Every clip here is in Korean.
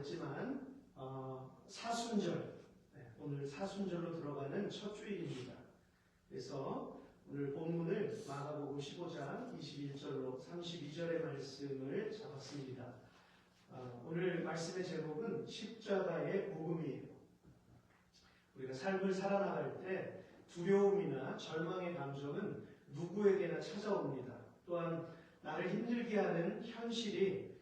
했지만 사순절, 오늘 사순절로 들어가는 첫 주일입니다. 그래서 오늘 본문을 마가복음 15장 21절로 32절의 말씀을 잡았습니다. 오늘 말씀의 제목은 십자가의 복음이에요. 우리가 삶을 살아나갈 때 두려움이나 절망의 감정은 누구에게나 찾아옵니다. 또한 나를 힘들게 하는 현실이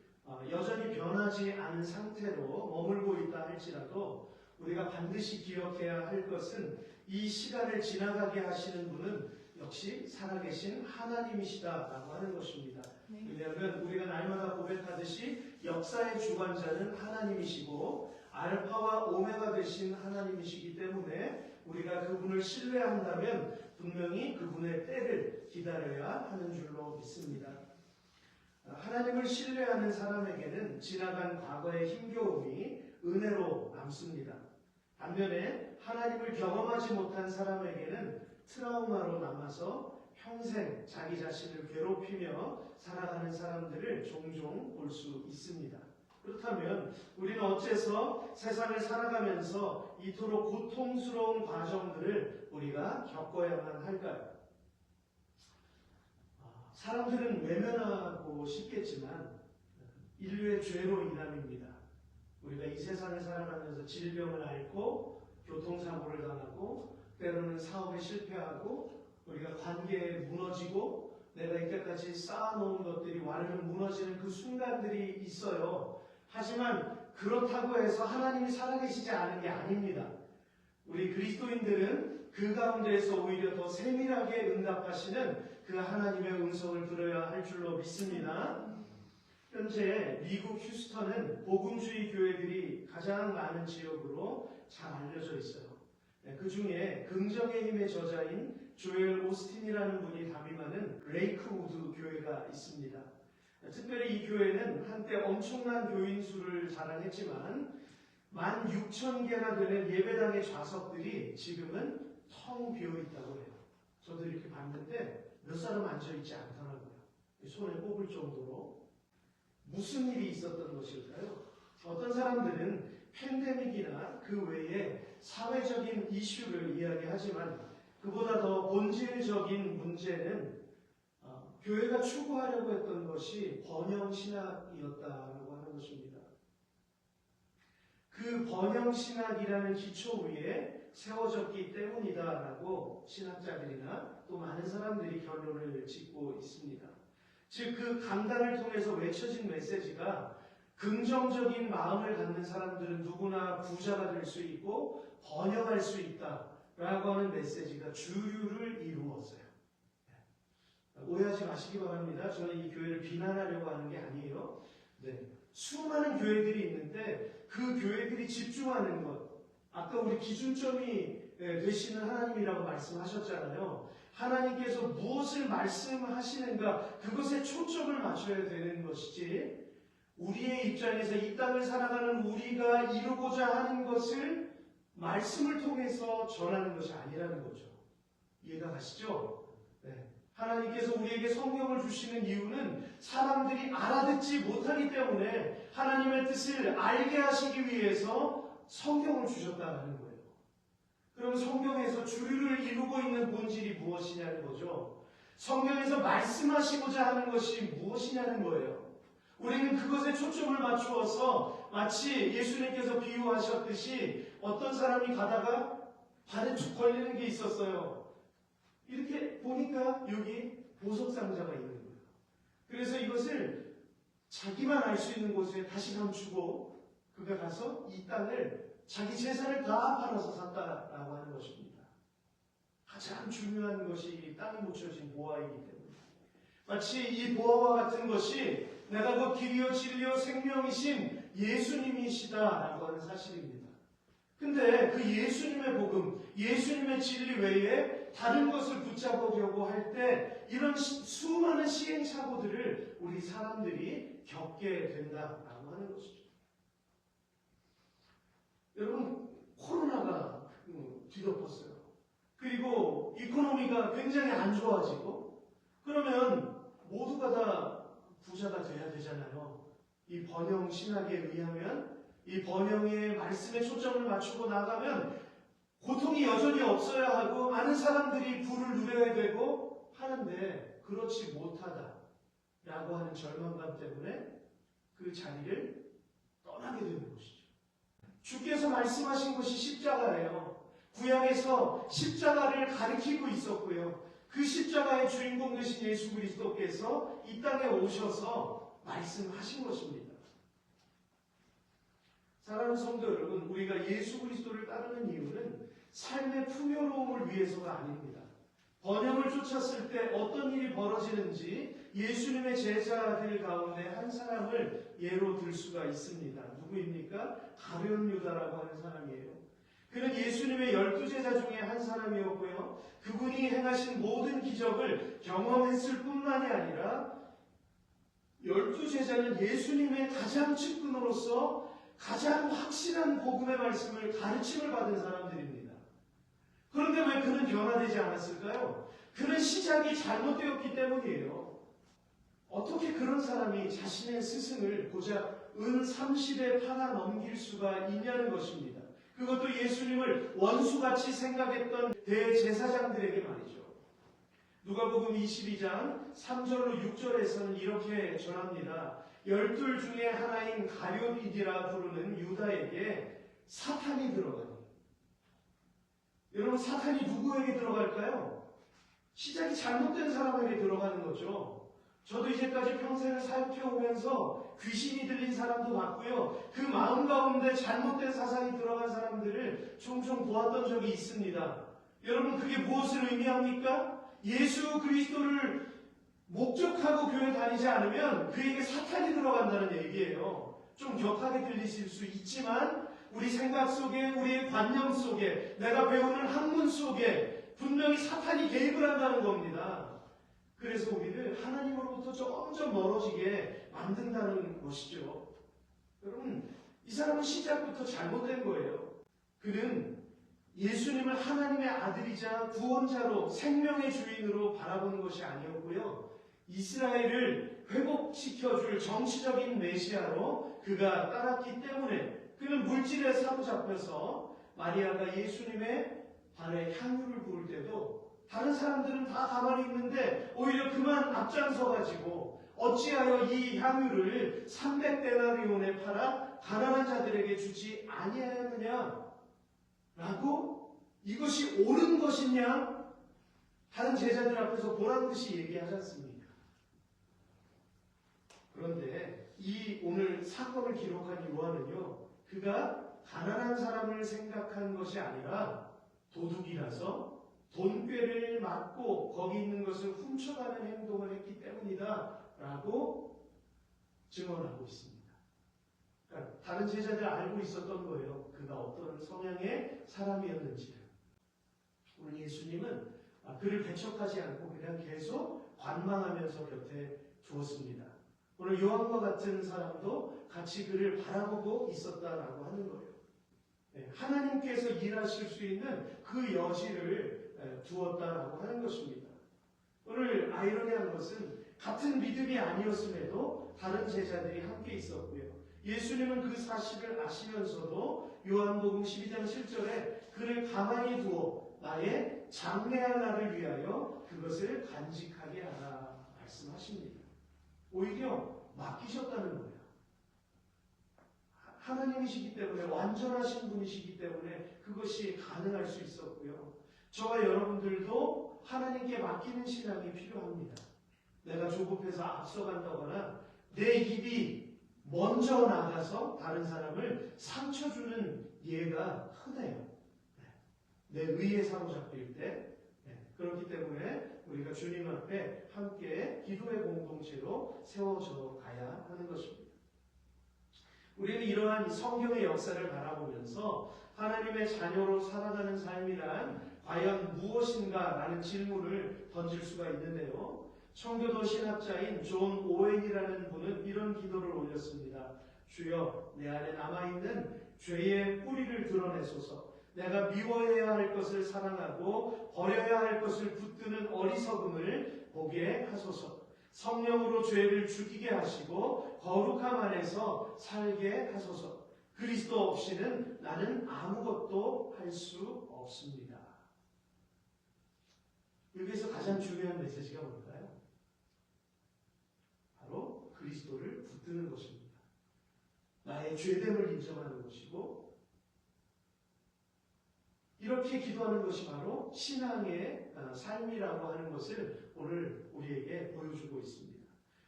여전히 변하지 않은 상태로 머물고 있다 할지라도 우리가 반드시 기억해야 할 것은 이 시간을 지나가게 하시는 분은 역시 살아계신 하나님이시다라고 하는 것입니다. 왜냐하면 우리가 날마다 고백하듯이 역사의 주관자는 하나님이시고 알파와 오메가 되신 하나님이시기 때문에 우리가 그분을 신뢰한다면 분명히 그분의 때를 기다려야 하는 줄로 믿습니다. 하나님을 신뢰하는 사람에게는 지나간 과거의 힘겨움이 은혜로 남습니다. 반면에 하나님을 경험하지 못한 사람에게는 트라우마로 남아서 평생 자기 자신을 괴롭히며 살아가는 사람들을 종종 볼 수 있습니다. 그렇다면 우리는 어째서 세상을 살아가면서 이토록 고통스러운 과정들을 우리가 겪어야만 할까요? 사람들은 외면하고 싶겠지만 인류의 죄로 인함입니다. 우리가 이 세상을 살아가면서 질병을 앓고 교통사고를 당하고 때로는 사업에 실패하고 우리가 관계에 무너지고 내가 이때까지 쌓아놓은 것들이 완전 무너지는 그 순간들이 있어요. 하지만 그렇다고 해서 하나님이 살아계시지 않은 게 아닙니다. 우리 그리스도인들은 그 가운데에서 오히려 더 세밀하게 응답하시는 그 하나님의 음성을 들어야 할 줄로 믿습니다. 현재 미국 휴스턴은 복음주의 교회들이 가장 많은 지역으로 잘 알려져 있어요. 그 중에 긍정의 힘의 저자인 조엘 오스틴이라는 분이 담임하는 레이크우드 교회가 있습니다. 특별히 이 교회는 한때 엄청난 교인 수를 자랑했지만 16,000개나 되는 예배당의 좌석들이 지금은 텅 비어 있다고 해요. 저도 이렇게 봤는데 몇 사람 앉아있지 않더라고요. 손에 꼽을 정도로. 무슨 일이 있었던 것일까요? 어떤 사람들은 팬데믹이나 그 외에 사회적인 이슈를 이야기하지만 그보다 더 본질적인 문제는 교회가 추구하려고 했던 것이 번영신학이었다라고 하는 것입니다. 그 번영신학이라는 기초 위에 세워졌기 때문이다라고 신학자들이나 또 많은 사람들이 결론을 짓고 있습니다. 즉 그 강단을 통해서 외쳐진 메시지가 긍정적인 마음을 갖는 사람들은 누구나 부자가 될 수 있고 번영할 수 있다라고 하는 메시지가 주류를 이루었어요. 오해하지 마시기 바랍니다. 저는 이 교회를 비난하려고 하는 게 아니에요. 수많은 교회들이 있는데 그 교회들이 집중하는 것, 아까 우리 기준점이 되시는 하나님이라고 말씀하셨잖아요. 하나님께서 무엇을 말씀하시는가 그것에 초점을 맞춰야 되는 것이지 우리의 입장에서 이 땅을 살아가는 우리가 이루고자 하는 것을 말씀을 통해서 전하는 것이 아니라는 거죠. 이해가 가시죠? 하나님께서 우리에게 성경을 주시는 이유는 사람들이 알아듣지 못하기 때문에 하나님의 뜻을 알게 하시기 위해서 성경을 주셨다는 거예요. 그럼 성경에서 주류를 이루고 있는 본질이 무엇이냐는 거죠. 성경에서 말씀하시고자 하는 것이 무엇이냐는 거예요. 우리는 그것에 초점을 맞추어서 마치 예수님께서 비유하셨듯이 어떤 사람이 가다가 발에 쭉 걸리는 게 있었어요. 이렇게 보니까 여기 보석상자가 있는 거예요. 그래서 이것을 자기만 알 수 있는 곳에 다시 감추고 그가 가서 이 땅을 자기 재산을 다 팔아서 샀다라고 하는 것입니다. 가장 중요한 것이 땅에 묻혀진 보화이기 때문에 마치 이 보화와 같은 것이 내가 그 길이요 진리요 생명이신 예수님이시다라고 하는 사실입니다. 근데 그 예수님의 복음, 예수님의 진리 외에 다른 것을 붙잡으려고 할 때 이런 수많은 시행착오들을 우리 사람들이 겪게 된다라고 하는 것이죠. 여러분, 코로나가 뒤덮었어요. 그리고 이코노미가 굉장히 안 좋아지고 그러면 모두가 다 부자가 돼야 되잖아요. 이 번영 신학에 의하면 이 번영의 말씀에 초점을 맞추고 나가면 고통이 여전히 없어야 하고 많은 사람들이 부를 누려야 되고 하는데 그렇지 못하다라고 하는 절망감 때문에 그 자리를 떠나게 되는 것이죠. 주께서 말씀하신 것이 십자가예요. 구약에서 십자가를 가리키고 있었고요. 그 십자가의 주인공 되신 예수 그리스도께서 이 땅에 오셔서 말씀하신 것입니다. 사랑하는 성도 여러분, 우리가 예수 그리스도를 따르는 이유는 삶의 풍요로움을 위해서가 아닙니다. 번영을 쫓았을 때 어떤 일이 벌어지는지 예수님의 제자들 가운데 한 사람을 예로 들 수가 있습니다. 누구입니까? 가룟 유다라고 하는 사람이에요. 그는 예수님의 12제자 중에 한 사람이었고요. 그분이 행하신 모든 기적을 경험했을 뿐만이 아니라 12제자는 예수님의 가장 측근으로서 가장 확실한 복음의 말씀을 가르침을 받은 사람들입니다. 그런데 왜 그는 변화되지 않았을까요? 그는 시작이 잘못되었기 때문이에요. 어떻게 그런 사람이 자신의 스승을 고작 은 30에 팔아 넘길 수가 있냐는 것입니다. 그것도 예수님을 원수같이 생각했던 대제사장들에게 말이죠. 누가복음 22장 3절로 6절에서는 이렇게 전합니다. 12 중에 하나인 가룟이라 부르는 유다에게 사탄이 들어가니. 여러분, 사탄이 누구에게 들어갈까요? 시작이 잘못된 사람에게 들어가는 거죠. 저도 이제까지 평생을 살펴오면서 귀신이 들린 사람도 봤고요. 그 마음 가운데 잘못된 사상이 들어간 사람들을 종종 보았던 적이 있습니다. 여러분, 그게 무엇을 의미합니까? 예수 그리스도를 목적하고 교회 다니지 않으면 그에게 사탄이 들어간다는 얘기예요. 좀 격하게 들리실 수 있지만 우리 생각 속에, 우리의 관념 속에, 내가 배우는 학문 속에 분명히 사탄이 개입을 한다는 겁니다. 그래서 우리를 하나님으로부터 점점 멀어지게 만든다는 것이죠. 여러분, 이 사람은 시작부터 잘못된 거예요. 그는 예수님을 하나님의 아들이자 구원자로 생명의 주인으로 바라보는 것이 아니었고요. 이스라엘을 회복시켜줄 정치적인 메시아로 그가 따랐기 때문에 그는 물질에 사로잡혀서 마리아가 예수님의 발에 향유를 부을 때도 다른 사람들은 다 가만히 있는데 오히려 그만 앞장서가지고 어찌하여 이 향유를 300데나리온에 팔아 가난한 자들에게 주지 아니하였느냐 라고 이것이 옳은 것이냐 다른 제자들 앞에서 보란 듯이 얘기하지 않습니까? 그런데 이 오늘 사건을 기록한 요한은요, 그가 가난한 사람을 생각한 것이 아니라 도둑이라서 돈꾀를 맞고 거기 있는 것을 훔쳐가는 행동을 했기 때문이다 라고 증언하고 있습니다. 그러니까 다른 제자들 알고 있었던 거예요. 그가 어떤 성향의 사람이었는지를. 오늘 예수님은 그를 배척하지 않고 그냥 계속 관망하면서 곁에 두었습니다. 오늘 요한과 같은 사람도 같이 그를 바라보고 있었다라고 하는 거예요. 하나님께서 일하실 수 있는 그 여지를 두었다라고 하는 것입니다. 오늘 아이러니한 것은 같은 믿음이 아니었음에도 다른 제자들이 함께 있었고요. 예수님은 그 사실을 아시면서도 요한복음 12장 7절에 그를 가만히 두어 나의 장래할 날을 위하여 그것을 간직하게 하라 말씀하십니다. 오히려 맡기셨다는 거예요. 하나님이시기 때문에 완전하신 분이시기 때문에 그것이 가능할 수 있었고요. 저와 여러분들도 하나님께 맡기는 신앙이 필요합니다. 내가 조급해서 앞서간다거나 내 입이 먼저 나가서 다른 사람을 상처 주는 예가 흔해요. 내 의에 사로잡힐 때. 그렇기 때문에 우리가 주님 앞에 함께 기도의 공동체로 세워져 가야 하는 것입니다. 우리는 이러한 성경의 역사를 바라보면서 하나님의 자녀로 살아가는 삶이란 과연 무엇인가 라는 질문을 던질 수가 있는데요. 청교도 신학자인 존 오웬이라는 분은 이런 기도를 올렸습니다. 주여, 내 안에 남아있는 죄의 뿌리를 드러내소서. 내가 미워해야 할 것을 사랑하고 버려야 할 것을 붙드는 어리석음을 보게 하소서. 성령으로 죄를 죽이게 하시고 거룩함 안에서 살게 하소서. 그리스도 없이는 나는 아무것도 할 수 없습니다. 여기에서 가장 중요한 메시지가 뭘까요? 바로 그리스도를 붙드는 것입니다. 나의 죄됨을 인정하는 것이고, 이렇게 기도하는 것이 바로 신앙의 삶이라고 하는 것을 오늘 우리에게 보여주고 있습니다.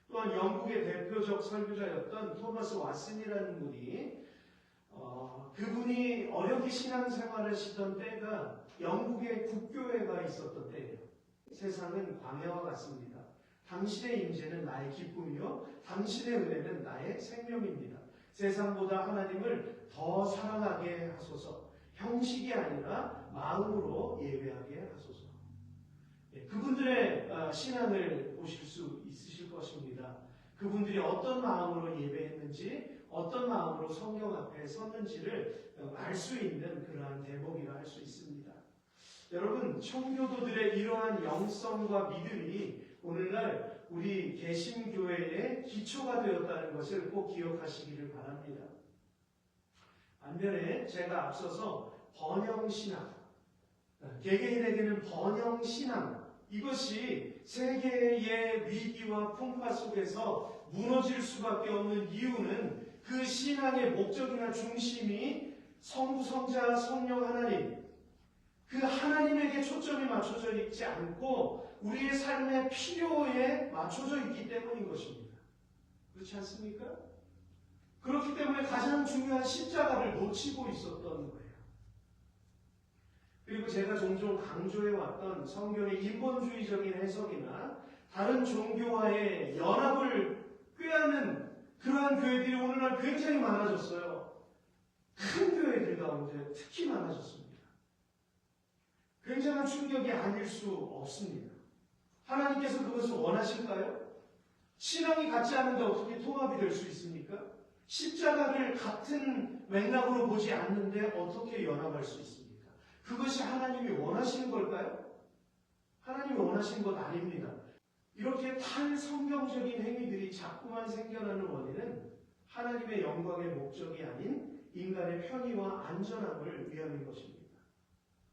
또한 영국의 대표적 설교자였던 토마스 왓슨이라는 분이 그분이 어렵게 신앙생활을 하시던 때가 영국의 국교회가 있었던 때예요. 세상은 광야와 같습니다. 당신의 임재는 나의 기쁨이요 당신의 은혜는 나의 생명입니다. 세상보다 하나님을 더 사랑하게 하소서. 형식이 아니라 마음으로 예배하게 하소서. 그분들의 신앙을 보실 수 있으실 것입니다. 그분들이 어떤 마음으로 예배했는지, 어떤 마음으로 성경 앞에 섰는지를 알 수 있는 그러한 대목이라 할 수 있습니다. 여러분, 청교도들의 이러한 영성과 믿음이 오늘날 우리 개신교회의 기초가 되었다는 것을 꼭 기억하시기를 바랍니다. 반면에 제가 앞서서 번영신앙, 개개인에게는 번영신앙, 이것이 세계의 위기와 풍파 속에서 무너질 수밖에 없는 이유는 그 신앙의 목적이나 중심이 성부, 성자, 성령 하나님, 그 하나님에게 초점이 맞춰져 있지 않고 우리의 삶의 필요에 맞춰져 있기 때문인 것입니다. 그렇지 않습니까? 그렇기 때문에 가장 중요한 십자가를 놓치고 있었던 거예요. 그리고 제가 종종 강조해왔던 성경의 인본주의적인 해석이나 다른 종교와의 연합을 꾀하는 그러한 교회들이 오늘날 굉장히 많아졌어요. 큰 교회들 가운데 특히 많아졌습니다. 굉장한 충격이 아닐 수 없습니다. 하나님께서 그것을 원하실까요? 신앙이 같지 않은데 어떻게 통합이 될 수 있습니까? 십자가를 같은 맥락으로 보지 않는데 어떻게 연합할 수 있습니까? 그것이 하나님이 원하시는 걸까요? 하나님이 원하시는 것 아닙니다. 이렇게 탈성경적인 행위들이 자꾸만 생겨나는 원인은 하나님의 영광의 목적이 아닌 인간의 편의와 안전함을 위함인 것입니다.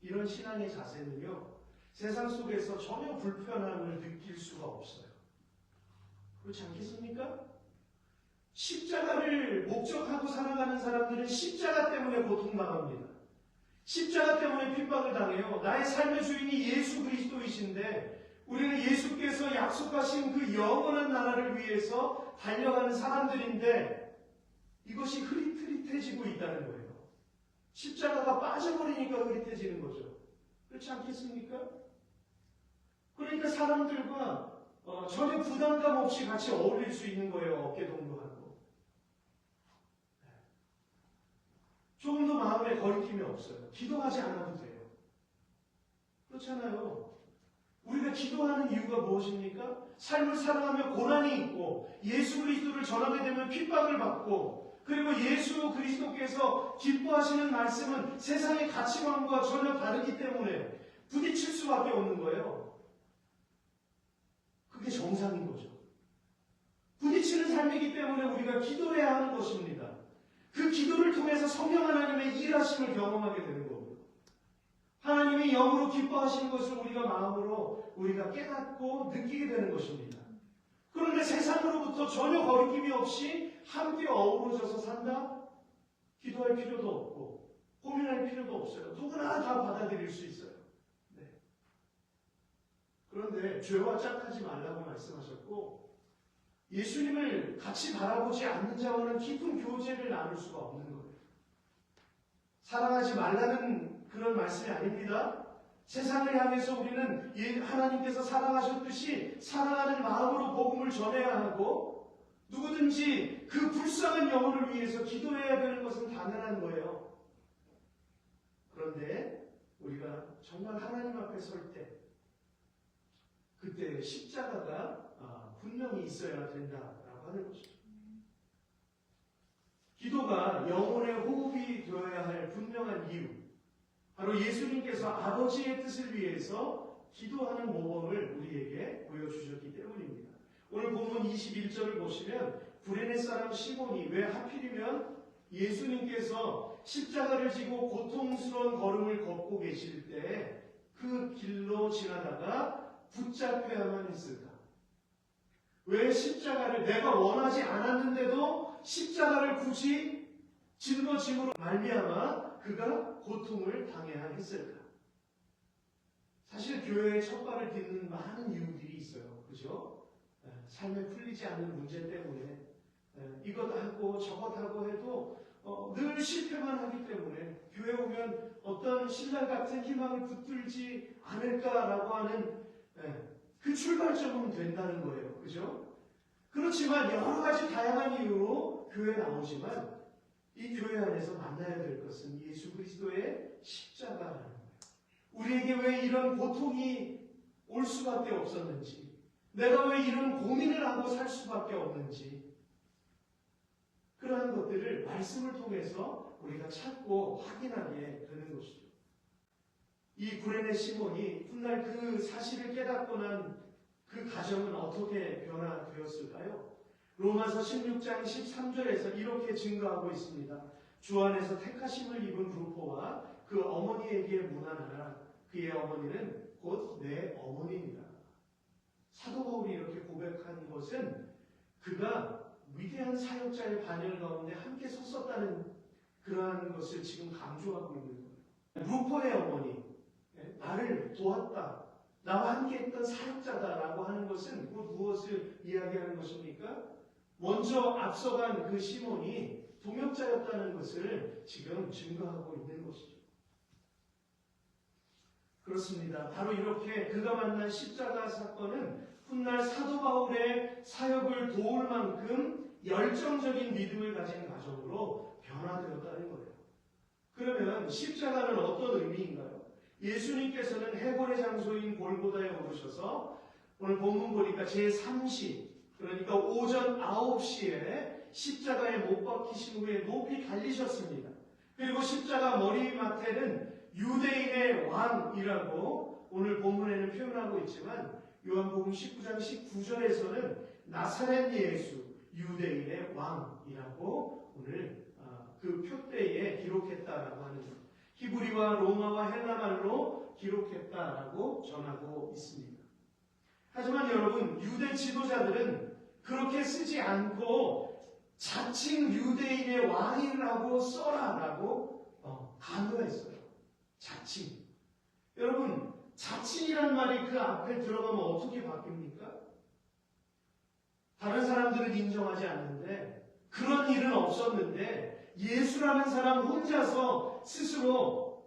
이런 신앙의 자세는요, 세상 속에서 전혀 불편함을 느낄 수가 없어요. 그렇지 않겠습니까? 십자가를 목적하고 살아가는 사람들은 십자가 때문에 고통당합니다. 십자가 때문에 핍박을 당해요. 나의 삶의 주인이 예수 그리스도이신데 우리는 예수께서 약속하신 그 영원한 나라를 위해서 달려가는 사람들인데 이것이 흐릿흐릿해지고 있다는 거예요. 십자가가 빠져버리니까 흐릿해지는 거죠. 그렇지 않겠습니까? 그러니까 사람들과 전혀 부담감 없이 같이 어울릴 수 있는 거예요. 어깨 동무하고. 조금도 마음에 거리낌이 없어요. 기도하지 않아도 돼요. 그렇잖아요. 우리가 기도하는 이유가 무엇입니까? 삶을 살아가며 고난이 있고 예수 그리스도를 전하게 되면 핍박을 받고 그리고 예수 그리스도께서 기뻐하시는 말씀은 세상의 가치관과 전혀 다르기 때문에 부딪힐 수밖에 없는 거예요. 그게 정상인 거죠. 부딪히는 삶이기 때문에 우리가 기도해야 하는 것입니다. 그 기도를 통해서 성령 하나님의 일하심을 경험하게 되는 거고요. 하나님이 영으로 기뻐하시는 것을 우리가 마음으로 우리가 깨닫고 느끼게 되는 것입니다. 그런데 세상으로부터 전혀 거리낌이 없이 함께 어우러져서 산다? 기도할 필요도 없고 고민할 필요도 없어요. 누구나 다 받아들일 수 있어요. 네. 그런데 죄와 짝하지 말라고 말씀하셨고 예수님을 같이 바라보지 않는 자와는 깊은 교제를 나눌 수가 없는 거예요. 사랑하지 말라는 그런 말씀이 아닙니다. 세상을 향해서 우리는 하나님께서 사랑하셨듯이 사랑하는 마음으로 복음을 전해야 하고 누구든지 그 불쌍한 영혼을 위해서 기도해야 되는 것은 당연한 거예요. 그런데 우리가 정말 하나님 앞에 설 때 그때 십자가가 분명히 있어야 된다라고 하는 것이죠. 기도가 영혼의 호흡이 되어야 할 분명한 이유, 바로 예수님께서 아버지의 뜻을 위해서 기도하는 모범을 우리에게 보여주셨기 때문입니다. 오늘 본문 21절을 보시면 구레네 사람 시몬이 왜 하필이면 예수님께서 십자가를 지고 고통스러운 걸음을 걷고 계실 때 그 길로 지나다가 붙잡혀야만 했을까? 왜 십자가를 내가 원하지 않았는데도 십자가를 굳이 짊어짐으로 말미암아 그가 고통을 당해야 했을까? 사실 교회에 첫 발을 딛는 많은 이유들이 있어요. 그죠? 삶에 풀리지 않는 문제 때문에 이것 하고 저것 하고 해도 늘 실패만 하기 때문에 교회 오면 어떤 신랑 같은 희망을 붙들지 않을까라고 하는 그 출발점은 된다는 거예요. 그죠? 그렇지만 여러 가지 다양한 이유로 교회에 나오지만 이 교회 안에서 만나야 될 것은 예수 그리스도의 십자가라는 거예요. 우리에게 왜 이런 고통이 올 수밖에 없었는지, 내가 왜 이런 고민을 하고 살 수밖에 없는지, 그러한 것들을 말씀을 통해서 우리가 찾고 확인하게 되는 것이죠. 이 구레네 시몬이 훗날 그 사실을 깨닫고 난 그 가정은 어떻게 변화되었을까요? 로마서 16장 13절에서 이렇게 증거하고 있습니다. 주 안에서 택하심을 입은 루포와 그 어머니에게 문안하라. 그의 어머니는 곧 내 어머니입니다. 사도 바울이 이렇게 고백한 것은 그가 위대한 사역자의 반열 가운데 함께 섰었다는 그러한 것을 지금 강조하고 있는 거예요. 루포의 어머니, 나를 도왔다. 나와 함께 했던 사역자다라고 하는 것은 무엇을 이야기하는 것입니까? 먼저 앞서간 그 시몬이 동역자였다는 것을 지금 증거하고 있는 것이죠. 그렇습니다. 바로 이렇게 그가 만난 십자가 사건은 훗날 사도 바울의 사역을 도울 만큼 열정적인 믿음을 가진 가정으로 변화되었다는 거예요. 그러면 십자가는 어떤 의미인가요? 예수님께서는 해골의 장소인 골고다에 오르셔서 오늘 본문 보니까 제3시 그러니까 오전 9시에 십자가에 못 박히신 후에 높이 달리셨습니다. 그리고 십자가 머리맡에는 유대인의 왕이라고 오늘 본문에는 표현하고 있지만 요한복음 19장 19절에서는 나사렛 예수 유대인의 왕이라고 오늘 그 표대에 기록했다라고 하는 것. 히브리와 로마와 헬라말로 기록했다라고 전하고 있습니다. 하지만 여러분, 유대 지도자들은 그렇게 쓰지 않고 자칭 유대인의 왕이라고 써라라고 강요했어요. 자칭. 여러분, 자칭이란 말이 그 앞에 들어가면 어떻게 바뀝니까? 다른 사람들은 인정하지 않는데 그런 일은 없었는데 예수라는 사람 혼자서 스스로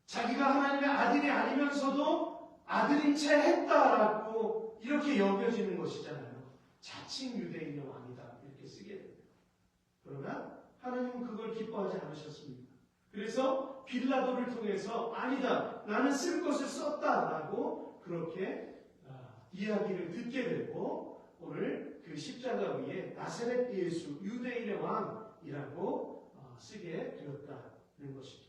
자기가 하나님의 아들이 아니면서도 아들인 채 했다라고 이렇게 여겨지는 것이잖아요. 자칭 유대인의 왕이다 이렇게 쓰게 됩니다. 그러나 하나님은 그걸 기뻐하지 않으셨습니다. 그래서 빌라도를 통해서 아니다 나는 쓸 것을 썼다라고 그렇게 이야기를 듣게 되고 오늘 그 십자가 위에 나사렛 예수 유대인의 왕이라고 쓰게 되었다는 것이죠.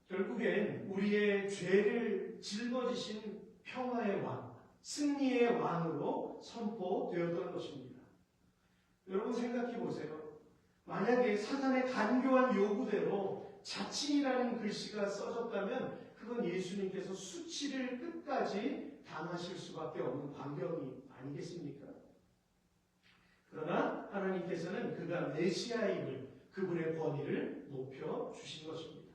결국엔 우리의 죄를 짊어지신 평화의 왕, 승리의 왕으로 선포되었던 것입니다. 여러분 생각해 보세요. 만약에 사단의 간교한 요구대로 자칭이라는 글씨가 써졌다면 그건 예수님께서 수치를 끝까지 당하실 수밖에 없는 광경이 아니겠습니까? 그러나 하나님께서는 그가 메시아임을 그분의 권위를 높여주신 것입니다.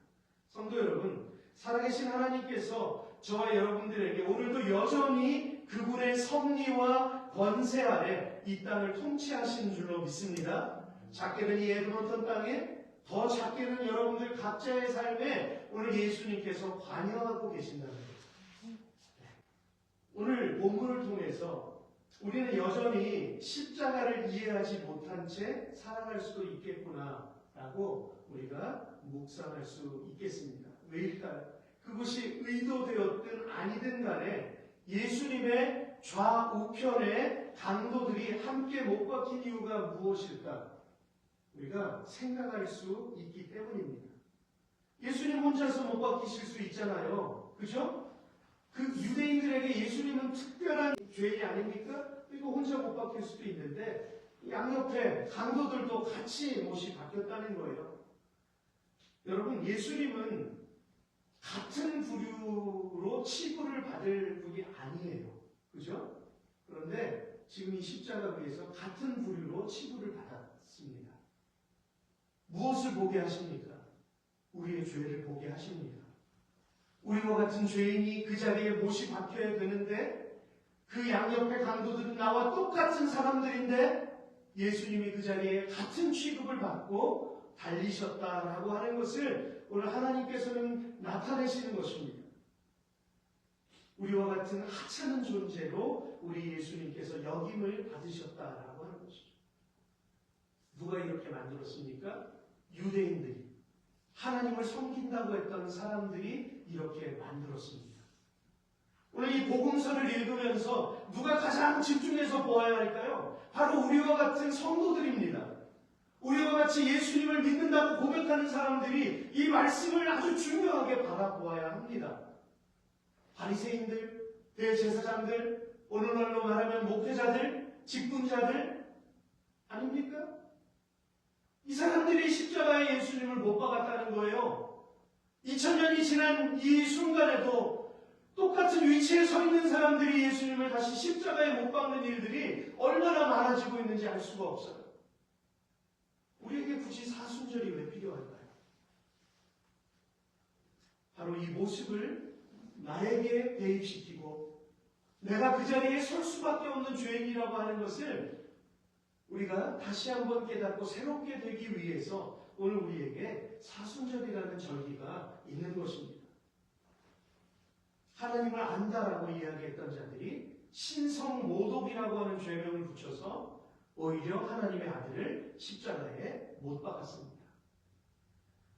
성도 여러분, 살아계신 하나님께서 저와 여러분들에게 오늘도 여전히 그분의 섭리와 권세 아래 이 땅을 통치하시는 줄로 믿습니다. 작게는 이 에드먼턴 땅에 더 작게는 여러분들 각자의 삶에 오늘 예수님께서 관여하고 계신다는 거예요. 오늘 본문을 통해서 우리는 여전히 십자가를 이해하지 못한 채 살아갈 수도 있겠구나라고 우리가 묵상할 수 있겠습니다. 왜일까요? 그것이 의도되었든 아니든 간에 예수님의 좌우편에 강도들이 함께 못 박힌 이유가 무엇일까? 우리가 생각할 수 있기 때문입니다. 예수님 혼자서 못 박히실 수 있잖아요. 그죠? 그 유대인들에게 예수님은 특별한 죄인이 아닙니까? 그리고 혼자 못 박힐 수도 있는데 양옆에 강도들도 같이 못이 바뀌었다는 거예요. 여러분, 예수님은 같은 부류로 치부를 받을 분이 아니에요. 그죠? 그런데 지금 이 십자가 위에서 같은 부류로 치부를 받았습니다. 무엇을 보게 하십니까? 우리의 죄를 보게 하십니다. 우리와 같은 죄인이 그 자리에 못이 박혀야 되는데 그 양옆의 강도들은 나와 똑같은 사람들인데 예수님이 그 자리에 같은 취급을 받고 달리셨다라고 하는 것을 오늘 하나님께서는 나타내시는 것입니다. 우리와 같은 하찮은 존재로 우리 예수님께서 역임을 받으셨다라고 하는 것이죠. 누가 이렇게 만들었습니까? 유대인들이, 하나님을 섬긴다고 했던 사람들이 이렇게 만들었습니다. 오늘 이 복음서를 읽으면서 누가 가장 집중해서 보아야 할까요? 바로 우리와 같은 성도들입니다. 우리와 같이 예수님을 믿는다고 고백하는 사람들이 이 말씀을 아주 중요하게 바라보아야 합니다. 바리새인들, 대제사장들, 오늘날로 말하면 목회자들, 직분자들 아닙니까? 이 사람들이 십자가에 예수님을 못 박았다는 거예요. 2000년이 지난 이 순간에도 똑같은 위치에 서 있는 사람들이 예수님을 다시 십자가에 못 박는 일들이 얼마나 많아지고 있는지 알 수가 없어요. 우리에게 굳이 사순절이 왜 필요할까요? 바로 이 모습을 나에게 대입시키고 내가 그 자리에 설 수밖에 없는 죄인이라고 하는 것을 우리가 다시 한번 깨닫고 새롭게 되기 위해서 오늘 우리에게 사순절이라는 절기가 있는 것입니다. 하나님을 안다라고 이야기했던 자들이 신성모독이라고 하는 죄명을 붙여서 오히려 하나님의 아들을 십자가에 못 박았습니다.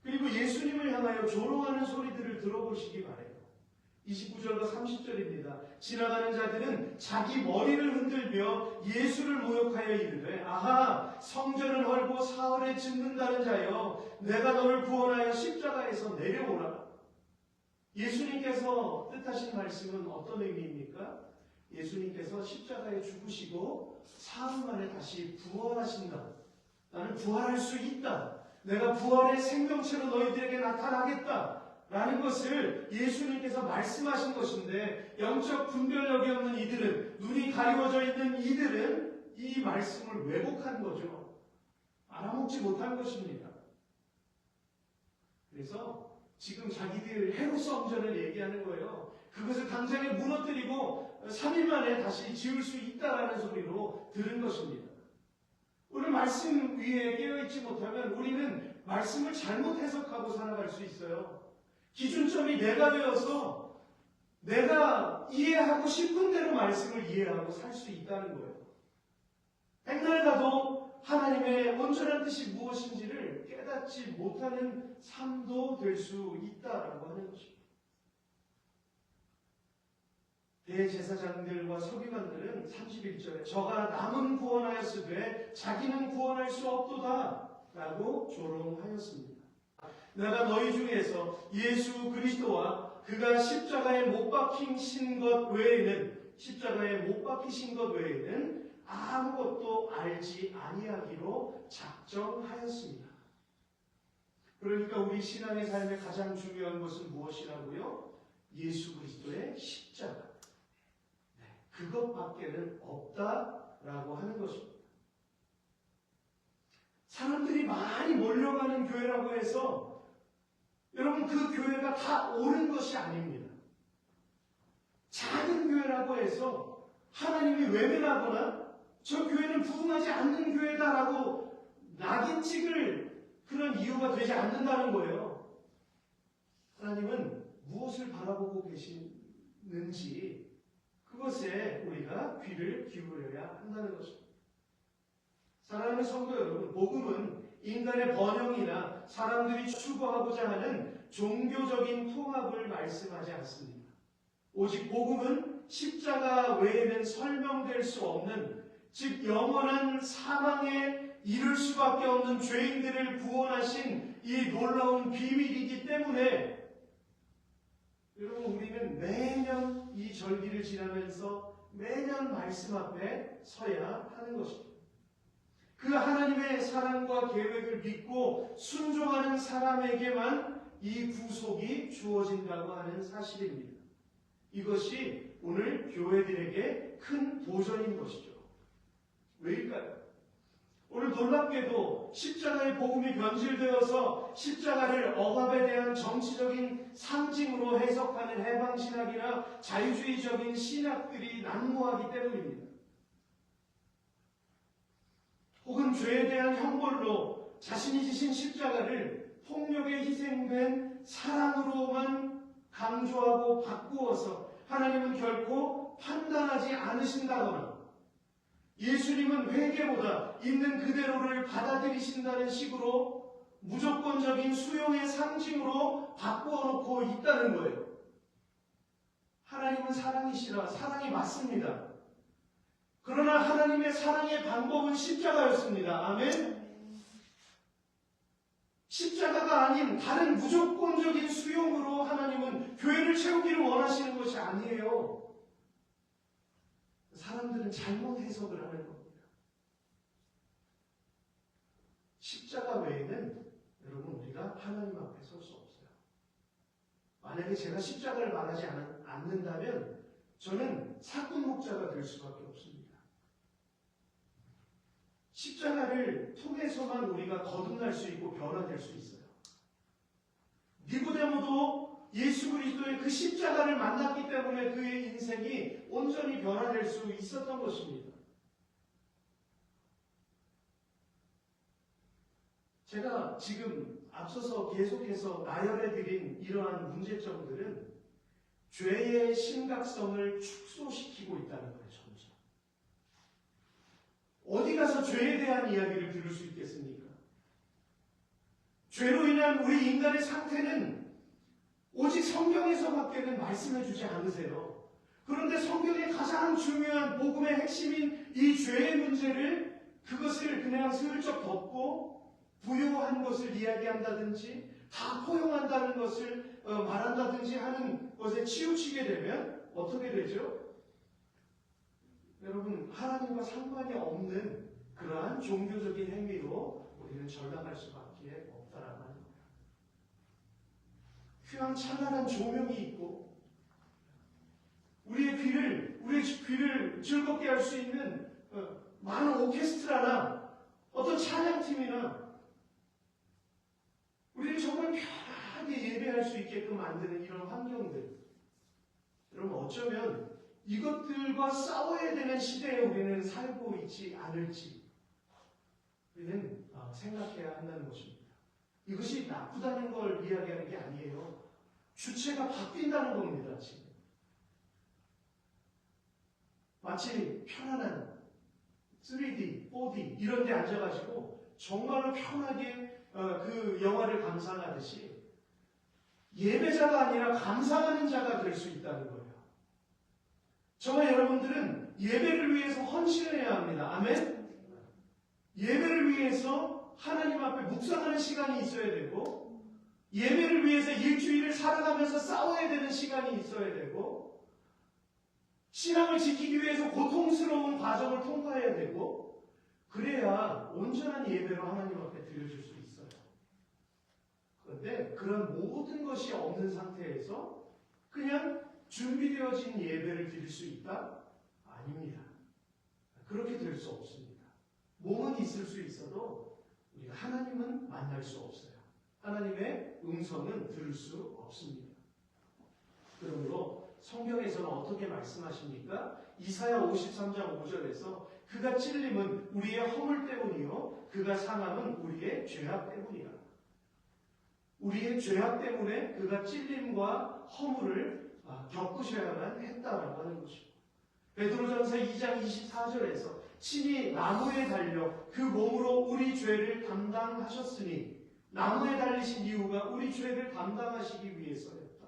그리고 예수님을 향하여 조롱하는 소리들을 들어보시기 바래요. 29절과 30절입니다. 지나가는 자들은 자기 머리를 흔들며 예수를 모욕하여 이르되 아하 성전을 헐고 사흘에 짓는다는 자여 내가 너를 구원하여 십자가에서 내려오라. 예수님께서 뜻하신 말씀은 어떤 의미입니까? 예수님께서 십자가에 죽으시고 사흘 만에 다시 부활하신다. 나는 부활할 수 있다. 내가 부활의 생명체로 너희들에게 나타나겠다. 라는 것을 예수님께서 말씀하신 것인데 영적 분별력이 없는 이들은, 눈이 가리워져 있는 이들은 이 말씀을 왜곡한 거죠. 알아먹지 못한 것입니다. 그래서 지금 자기들 헤롯 성전을 얘기하는 거예요. 그것을 당장에 무너뜨리고 3일 만에 다시 지을 수 있다라는 소리로 들은 것입니다. 오늘 말씀 위에 깨어있지 못하면 우리는 말씀을 잘못 해석하고 살아갈 수 있어요. 기준점이 내가 되어서 내가 이해하고 싶은 대로 말씀을 이해하고 살 수 있다는 거예요. 백날 가도 하나님의 온전한 뜻이 무엇인지를 깨닫지 못하는 삶도 될 수 있다라고 하는 것입니다. 대제사장들과 서기관들은 31절에 저가 남은 구원하였으되 자기는 구원할 수 없도다 라고 조롱하였습니다. 내가 너희 중에서 예수 그리스도와 그가 십자가에 못 박히신 것 외에는 아무것도 알지 아니하기로 작정하였습니다. 그러니까 우리 신앙의 삶의 가장 중요한 것은 무엇이라고요? 예수 그리스도의 십자가. 그것밖에는 없다라고 하는 것입니다. 사람들이 많이 몰려가는 교회라고 해서 여러분 그 교회가 다 옳은 것이 아닙니다. 작은 교회라고 해서 하나님이 외면하거나 저 교회는 부흥하지 않는 교회다라고 낙인 찍을 그런 이유가 되지 않는다는 거예요. 하나님은 무엇을 바라보고 계시는지 그것에 우리가 귀를 기울여야 한다는 것입니다. 사랑하는 성도 여러분, 복음은 인간의 번영이나 사람들이 추구하고자 하는 종교적인 통합을 말씀하지 않습니다. 오직 복음은 십자가 외에는 설명될 수 없는, 즉 영원한 사망에 이를 수밖에 없는 죄인들을 구원하신 이 놀라운 비밀이기 때문에 여러분 우리는 매년 이 절기를 지나면서 매년 말씀 앞에 서야 하는 것입니다. 하나님의 사랑과 계획을 믿고 순종하는 사람에게만 이 구속이 주어진다고 하는 사실입니다. 이것이 오늘 교회들에게 큰 도전인 것이죠. 왜일까요? 오늘 놀랍게도 십자가의 복음이 변질되어서 십자가를 억압에 대한 정치적인 상징으로 해석하는 해방신학이나 자유주의적인 신학들이 난무하기 때문입니다. 혹은 죄에 대한 형벌로 자신이 지신 십자가를 폭력에 희생된 사랑으로만 강조하고 바꾸어서 하나님은 결코 판단하지 않으신다거나 예수님은 회개보다 있는 그대로를 받아들이신다는 식으로 무조건적인 수용의 상징으로 바꾸어놓고 있다는 거예요. 하나님은 사랑이시라 사랑이 맞습니다. 그러나 하나님의 사랑의 방법은 십자가였습니다. 아멘. 십자가가 아닌 다른 무조건적인 수용으로 하나님은 교회를 채우기를 원하시는 것이 아니에요. 사람들은 잘못 해석을 하는 겁니다. 십자가 외에는 여러분 우리가 하나님 앞에 설 수 없어요. 만약에 제가 십자가를 말하지 않는다면 저는 사꾼 목자가 될 수밖에 없습니다. 십자가를 통해서만 우리가 거듭날 수 있고 변화될 수 있어요. 니고데모도 예수 그리스도의 그 십자가를 만났기 때문에 그의 인생이 온전히 변화될 수 있었던 것입니다. 제가 지금 앞서서 계속해서 나열해드린 이러한 문제점들은 죄의 심각성을 축소시키고 있다는 거예요. 점점. 어디 가서 죄에 대한 이야기를 들을 수 있겠습니까? 죄로 인한 우리 인간의 상태는 오직 성경에서밖에는 말씀해주지 않으세요. 그런데 성경의 가장 중요한 복음의 핵심인 이 죄의 문제를 그것을 그냥 슬쩍 덮고 부요한 것을 이야기한다든지 다 포용한다는 것을 말한다든지 하는 것에 치우치게 되면 어떻게 되죠? 여러분 하나님과 상관이 없는 그러한 종교적인 행위로 우리는 전락할 수밖에 없다라는 거예요. 휘황찬란한 조명이 있고 우리의 귀를 즐겁게 할 수 있는 많은 오케스트라나 어떤 찬양팀이나 우리를 정말 편하게 예배할 수 있게끔 만드는 이런 환경들. 여러분 어쩌면 이것들과 싸워야 되는 시대에 우리는 살고 있지 않을지 우리는 생각해야 한다는 것입니다. 이것이 나쁘다는 걸 이야기하는 게 아니에요. 주체가 바뀐다는 겁니다. 지금. 마치 편안한 3D, 4D 이런 데 앉아가지고 정말로 편하게 그 영화를 감상하듯이 예배자가 아니라 감상하는 자가 될 수 있다는 거예요. 저와 여러분들은 예배를 위해서 헌신해야 합니다. 아멘? 예배를 위해서 하나님 앞에 묵상하는 시간이 있어야 되고 예배를 위해서 일주일을 살아가면서 싸워야 되는 시간이 있어야 되고 신앙을 지키기 위해서 고통스러운 과정을 통과해야 되고 그래야 온전한 예배로 하나님 앞에 드려질 수 있어요. 그런데 그런 모든 것이 없는 상태에서 그냥 준비되어진 예배를 드릴 수 있다? 아닙니다. 그렇게 될 수 없습니다. 몸은 있을 수 있어도 우리가 하나님은 만날 수 없어요. 하나님의 음성은 들을 수 없습니다. 그러므로 성경에서는 어떻게 말씀하십니까? 이사야 53장 5절에서 그가 찔림은 우리의 허물 때문이요 그가 상함은 우리의 죄악 때문이라. 우리의 죄악 때문에 그가 찔림과 허물을 겪으셔야만 했다라고 하는 것입니다. 베드로전서 2장 24절에서 친히 나무에 달려 그 몸으로 우리 죄를 담당하셨으니 나무에 달리신 이유가 우리 죄를 담당하시기 위해서였다.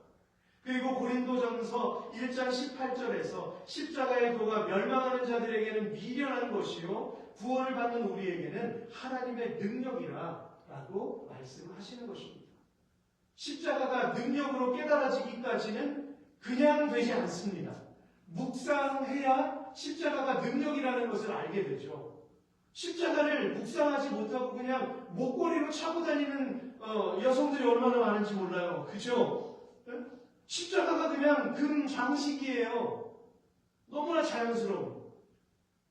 그리고 고린도전서 1장 18절에서 십자가의 도가 멸망하는 자들에게는 미련한 것이요 구원을 받는 우리에게는 하나님의 능력이라 라고 말씀하시는 것입니다. 십자가가 능력으로 깨달아지기까지는 그냥 되지 않습니다. 묵상해야 십자가가 능력이라는 것을 알게 되죠. 십자가를 묵상하지 못하고 그냥 목걸이로 차고 다니는 여성들이 얼마나 많은지 몰라요. 그죠? 십자가가 그냥 금 장식이에요. 너무나 자연스러워.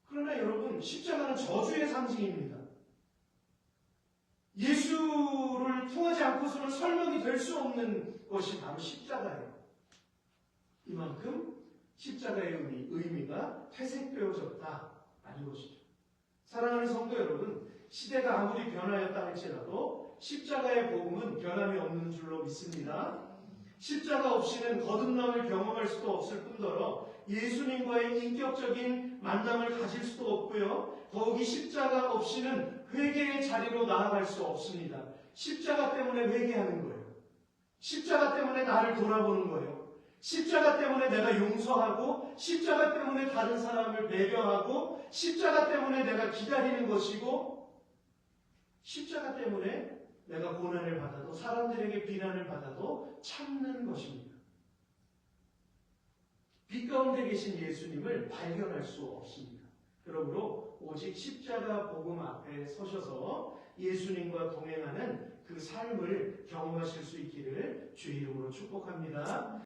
그러나 여러분, 십자가는 저주의 상징입니다. 예수를 통하지 않고서는 설명이 될 수 없는 것이 바로 십자가예요. 이만큼 십자가의 의미가 퇴색되어졌다라는 것이죠. 사랑하는 성도 여러분, 시대가 아무리 변하였다 할지라도 십자가의 복음은 변함이 없는 줄로 믿습니다. 십자가 없이는 거듭남을 경험할 수도 없을 뿐더러 예수님과의 인격적인 만남을 가질 수도 없고요. 더욱이 십자가 없이는 회개의 자리로 나아갈 수 없습니다. 십자가 때문에 회개하는 거예요. 십자가 때문에 나를 돌아보는 거예요. 십자가 때문에 내가 용서하고, 십자가 때문에 다른 사람을 배려하고, 십자가 때문에 내가 기다리는 것이고, 십자가 때문에 내가 고난을 받아도, 사람들에게 비난을 받아도 참는 것입니다. 빛 가운데 계신 예수님을 발견할 수 없습니다. 그러므로 오직 십자가 복음 앞에 서셔서 예수님과 동행하는 그 삶을 경험하실 수 있기를 주의 이름으로 축복합니다.